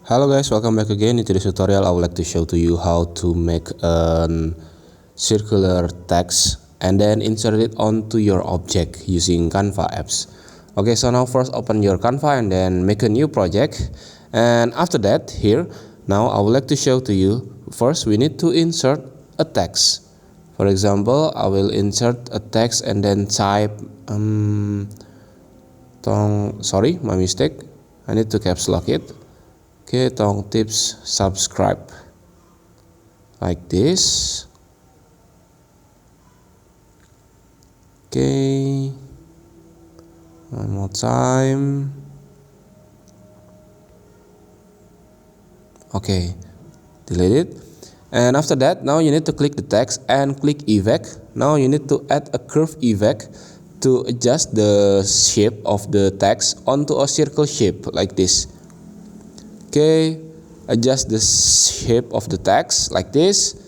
Hello guys, welcome back again. In today's tutorial I would like to show to you how to make a circular text and then insert it onto your object using Canva apps. Okay, so now first open your Canva and then make a new project, and after that here now I would like to show to you, first we need to insert a text. For example, I will insert a text and then type sorry, my mistake, I need to caps lock it. Okay, tong tips subscribe, like this. Okay, one more time. Okay, delete it. And after that, now you need to click the text and click effect. Now you need to add a curve effect to adjust the shape of the text onto a circle shape like this. Okay, adjust the shape of the text like this.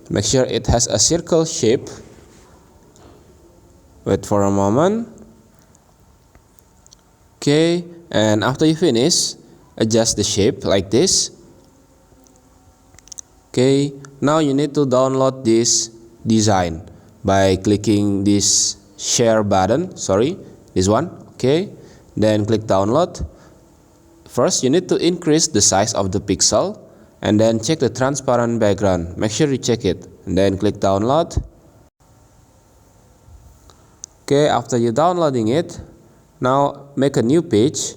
Make sure it has a circle shape. Wait for a moment. Okay, and after you finish, adjust the shape like this. Okay, now you need to download this design by clicking this share button, this one. Okay, then click download. First, you need to increase the size of the pixel and then check the transparent background. Make sure you check it and then click download. Okay, after you downloading it, now make a new page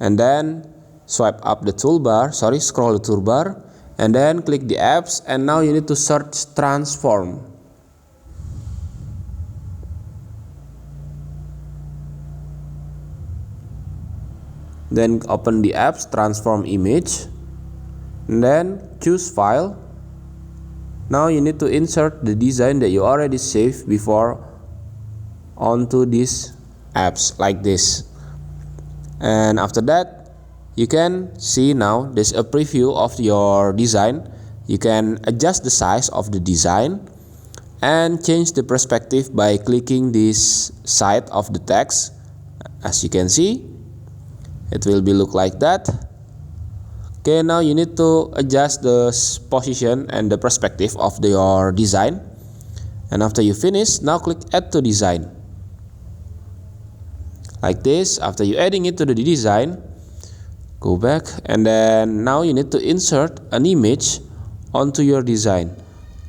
and then swipe up the toolbar, scroll the toolbar and then click the apps, and now you need to search transform. Then open the apps, transform image, and then choose file. Now you need to insert the design that you already saved before onto these apps like this. And after that, you can see now there's a preview of your design. You can adjust the size of the design and change the perspective by clicking this side of the text. As you can see, it will be look like that. Okay, now you need to adjust the position and the perspective of your design. And after you finish, now click add to design. Like this. After you adding it to the design, go back and then now you need to insert an image onto your design.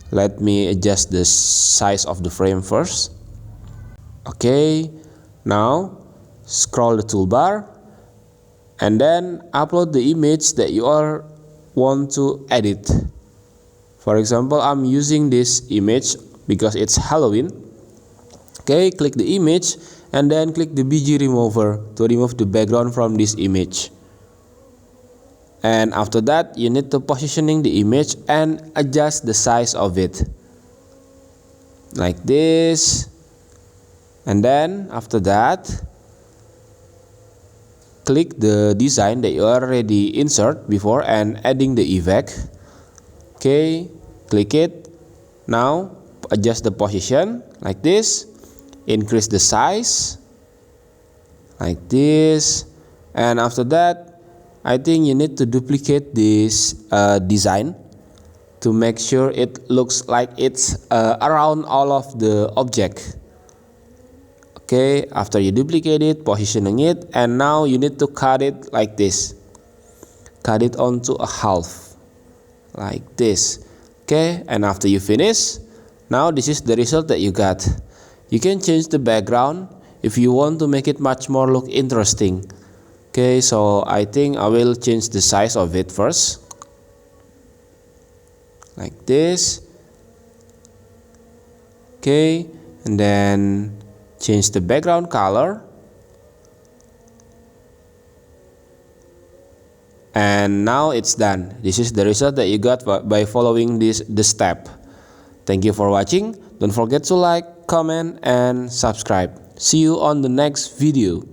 Let me adjust the size of the frame first. Okay, now scroll the toolbar and then upload the image that you all want to edit. For example, I'm using this image because it's Halloween. Okay, click the image and then click the BG remover to remove the background from this image. And after that, you need to positioning the image and adjust the size of it like this. And then after that, click the design that you already insert before and adding the effect. Okay, click it. Now adjust the position like this, increase the size like this, and after that I think you need to duplicate this design to make sure it looks like it's around all of the object. Okay, after you duplicate it, positioning it, and now you need to cut it like this. Cut it onto a half, like this. Okay, and after you finish, now this is the result that you got. You can change the background if you want to make it much more look interesting. Okay, so I think I will change the size of it first. Like this. Okay, and then change the background color, and now it's done. This is the result that you got by following the step. Thank you for watching. Don't forget to like, comment, and subscribe. See you on the next video.